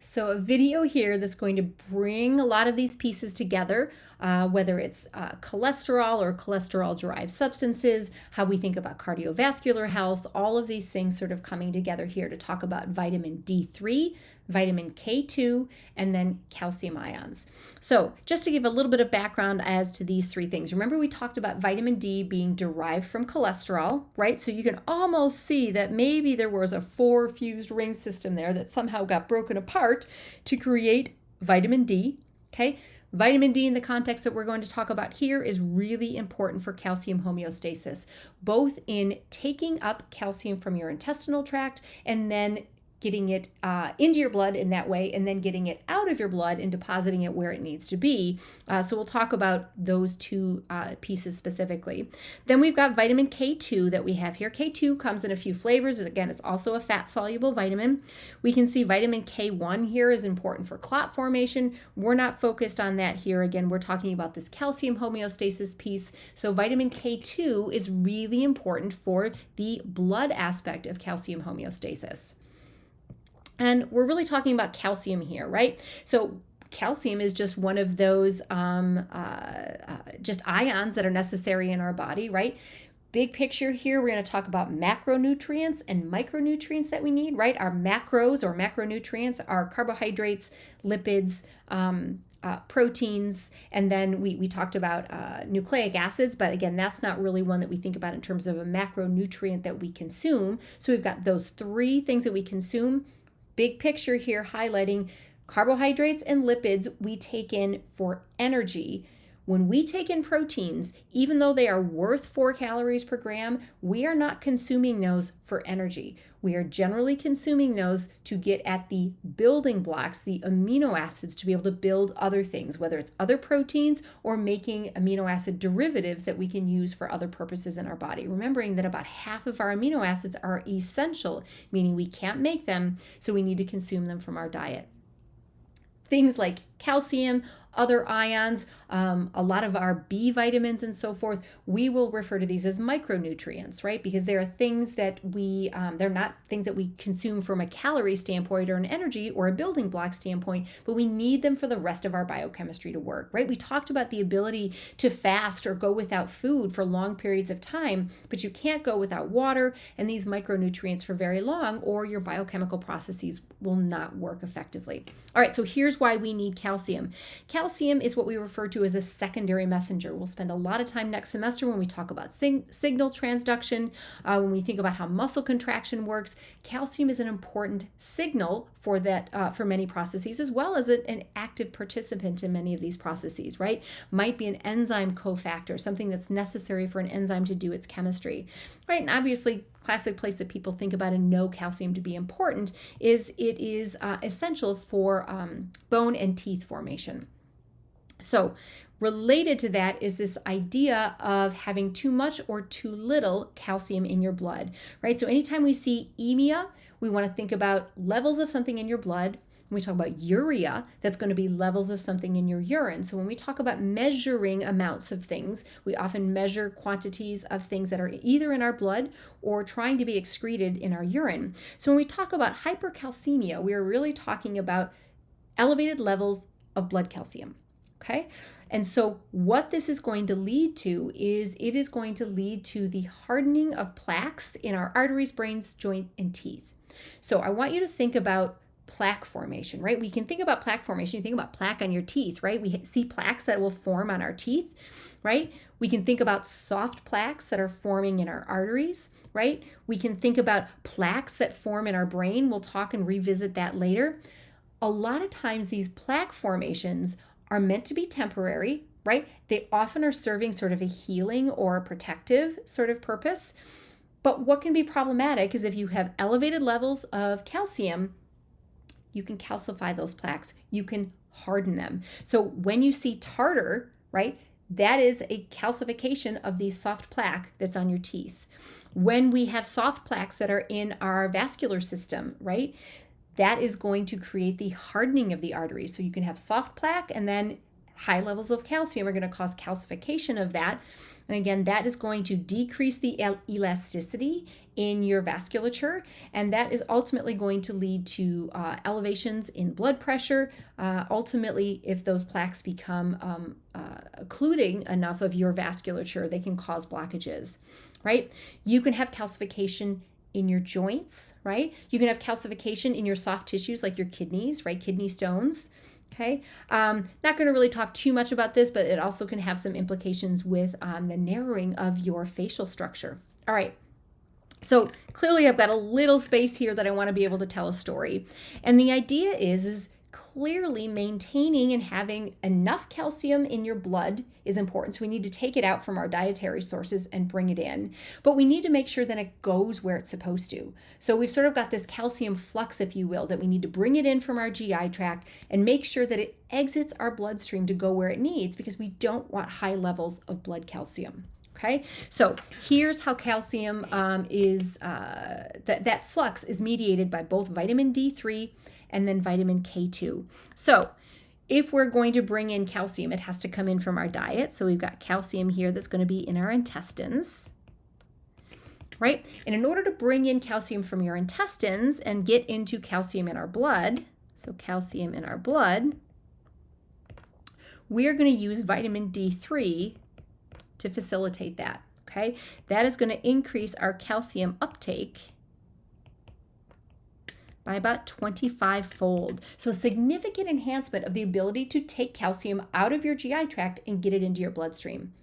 So a video here that's going to bring a lot of these pieces together, whether it's cholesterol or cholesterol-derived substances, how we think about cardiovascular health, all of these things sort of coming together here to talk about vitamin D3, vitamin K2, and then calcium ions. So just to give a little bit of background as to these three things. Remember we talked about vitamin D being derived from cholesterol, right? So you can almost see that maybe there was a four-fused ring system there that somehow got broken apart to create vitamin D, okay? Vitamin D in the context that we're going to talk about here is really important for calcium homeostasis, both in taking up calcium from your intestinal tract and then getting it into your blood in that way, and then getting it out of your blood and depositing it where it needs to be. So we'll talk about those two pieces specifically. Then we've got vitamin K2 that we have here. K2 comes in a few flavors. Again, it's also a fat-soluble vitamin. We can see vitamin K1 here is important for clot formation. We're not focused on that here. Again, we're talking about this calcium homeostasis piece. So vitamin K2 is really important for the blood aspect of calcium homeostasis. And we're really talking about calcium here, right? So calcium is just one of those just ions that are necessary in our body, right? Big picture here, we're going to talk about macronutrients and micronutrients that we need, right? Our macros or macronutrients are carbohydrates, lipids, proteins, and then we talked about nucleic acids, but again, that's not really one that we think about in terms of a macronutrient that we consume. So we've got those three things that we consume. Big picture here highlighting carbohydrates and lipids we take in for energy. When we take in proteins, even though they are worth 4 calories per gram, we are not consuming those for energy. We are generally consuming those to get at the building blocks, the amino acids, to be able to build other things, whether it's other proteins or making amino acid derivatives that we can use for other purposes in our body. Remembering that about half of our amino acids are essential, meaning we can't make them, so we need to consume them from our diet. Things like calcium, other ions, a lot of our B vitamins and so forth, we will refer to these as micronutrients, right? Because they are things that they're not things that we consume from a calorie standpoint or an energy or a building block standpoint, but we need them for the rest of our biochemistry to work, right? We talked about the ability to fast or go without food for long periods of time, but you can't go without water and these micronutrients for very long, or your biochemical processes will not work effectively. All right, so here's why we need calcium. Calcium is what we refer to as a secondary messenger. We'll spend a lot of time next semester when we talk about signal transduction, when we think about how muscle contraction works. Calcium is an important signal for that, for many processes, as well as an active participant in many of these processes, right? Might be an enzyme cofactor, something that's necessary for an enzyme to do its chemistry, right? And obviously, classic place that people think about and know calcium to be important is it is essential for bone and teeth formation. So related to that is this idea of having too much or too little calcium in your blood, right? So anytime we see anemia, we want to think about levels of something in your blood. When we talk about urea, that's going to be levels of something in your urine. So when we talk about measuring amounts of things, we often measure quantities of things that are either in our blood or trying to be excreted in our urine. So when we talk about hypercalcemia, we are really talking about elevated levels of blood calcium. Okay, and so what this is going to lead to is it is going to lead to the hardening of plaques in our arteries, brains, joint, and teeth. So I want you to think about plaque formation, right? We can think about plaque formation. You think about plaque on your teeth, right? We see plaques that will form on our teeth, right? We can think about soft plaques that are forming in our arteries, right? We can think about plaques that form in our brain. We'll talk and revisit that later. A lot of times these plaque formations are meant to be temporary, right? They often are serving sort of a healing or a protective sort of purpose. But what can be problematic is if you have elevated levels of calcium, you can calcify those plaques. You can harden them. So when you see tartar, right, that is a calcification of the soft plaque that's on your teeth. When we have soft plaques that are in our vascular system, right, that is going to create the hardening of the arteries. So you can have soft plaque, and then high levels of calcium are going to cause calcification of that. And again, that is going to decrease the elasticity in your vasculature, and that is ultimately going to lead to elevations in blood pressure. Ultimately, if those plaques become occluding enough of your vasculature, they can cause blockages, right? You can have calcification in your joints, right? You can have calcification in your soft tissues like your kidneys, right? Kidney stones. Okay, not going to really talk too much about this, but it also can have some implications with the narrowing of your facial structure. All right, so clearly I've got a little space here that I want to be able to tell a story. And the idea is clearly maintaining and having enough calcium in your blood is important. So we need to take it out from our dietary sources and bring it in. But we need to make sure that it goes where it's supposed to. So we've sort of got this calcium flux, if you will, that we need to bring it in from our GI tract and make sure that it exits our bloodstream to go where it needs, because we don't want high levels of blood calcium. Okay, so here's how calcium that flux is mediated by both vitamin D3 and then vitamin K2. So if we're going to bring in calcium, it has to come in from our diet. So we've got calcium here that's going to be in our intestines, right? And in order to bring in calcium from your intestines and get into calcium in our blood, so calcium in our blood, we're going to use vitamin D3 to facilitate that, okay? That is going to increase our calcium uptake by about 25-fold. So a significant enhancement of the ability to take calcium out of your GI tract and get it into your bloodstream.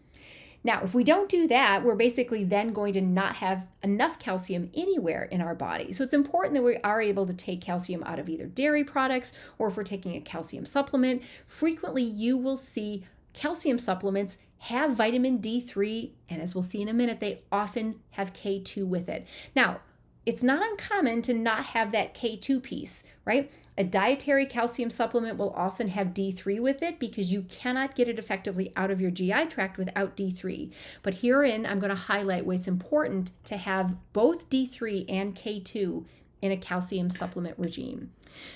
Now, if we don't do that, we're basically then going to not have enough calcium anywhere in our body. So it's important that we are able to take calcium out of either dairy products, or if we're taking a calcium supplement. Frequently, you will see calcium supplements have vitamin D3, and as we'll see in a minute, they often have K2 with it. Now, it's not uncommon to not have that K2 piece, right? A dietary calcium supplement will often have D3 with it because you cannot get it effectively out of your GI tract without D3. But herein, I'm going to highlight why it's important to have both D3 and K2 in a calcium supplement regime.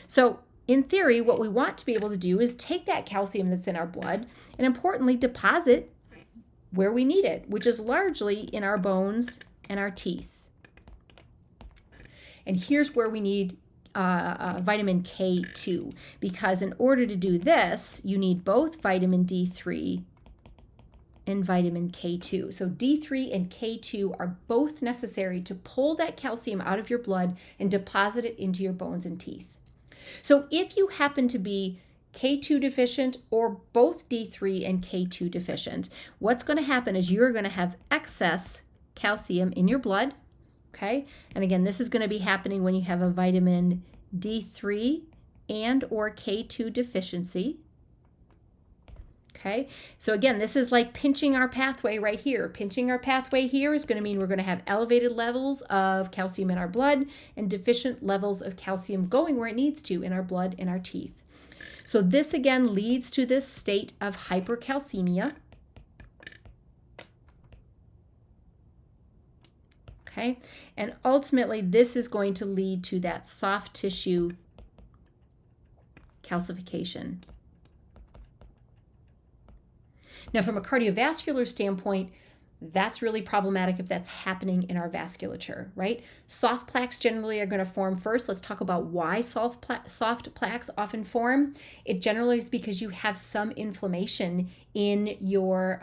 So in theory, what we want to be able to do is take that calcium that's in our blood and, importantly, deposit where we need it, which is largely in our bones and our teeth. And here's where we need vitamin K2, because in order to do this, you need both vitamin D3 and vitamin K2. So D3 and K2 are both necessary to pull that calcium out of your blood and deposit it into your bones and teeth. So if you happen to be K2 deficient or both D3 and K2 deficient, what's going to happen is you're going to have excess calcium in your blood. Okay, and again, this is going to be happening when you have a vitamin D3 and or K2 deficiency. Okay, so again, this is like pinching our pathway right here. Pinching our pathway here is going to mean we're going to have elevated levels of calcium in our blood and deficient levels of calcium going where it needs to in our blood and our teeth. So this again leads to this state of hypercalcemia. Okay, and ultimately this is going to lead to that soft tissue calcification. Now, from a cardiovascular standpoint, that's really problematic if that's happening in our vasculature, right? Soft plaques generally are going to form first. Let's talk about why soft plaques often form. It generally is because you have some inflammation in your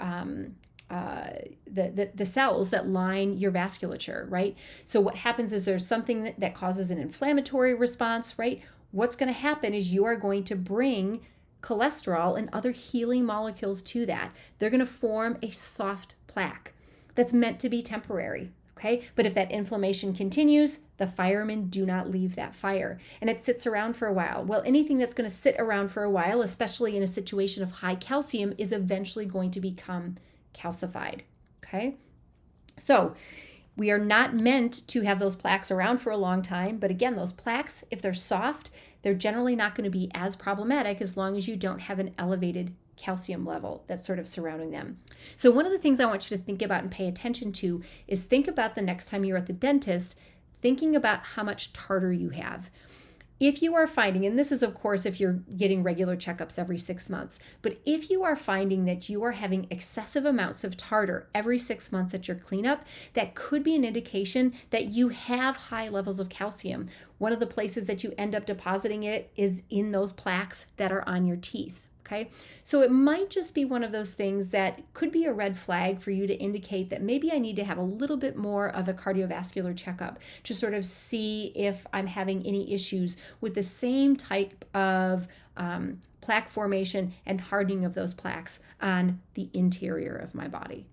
the cells that line your vasculature, right? So what happens is there's something that causes an inflammatory response, right? What's going to happen is you are going to bring cholesterol and other healing molecules to that. They're going to form a soft plaque that's meant to be temporary, okay? But if that inflammation continues, the firemen do not leave that fire, and it sits around for a while. Well, anything that's going to sit around for a while, especially in a situation of high calcium, is eventually going to become calcified, okay? So we are not meant to have those plaques around for a long time, but again, those plaques, if they're soft, they're generally not going to be as problematic as long as you don't have an elevated calcium level that's sort of surrounding them. So one of the things I want you to think about and pay attention to is think about the next time you're at the dentist, thinking about how much tartar you have. If you are finding, and this is of course if you're getting regular checkups every 6 months, but if you are finding that you are having excessive amounts of tartar every 6 months at your cleanup, that could be an indication that you have high levels of calcium. One of the places that you end up depositing it is in those plaques that are on your teeth. Okay, so it might just be one of those things that could be a red flag for you to indicate that maybe I need to have a little bit more of a cardiovascular checkup to sort of see if I'm having any issues with the same type of plaque formation and hardening of those plaques on the interior of my body.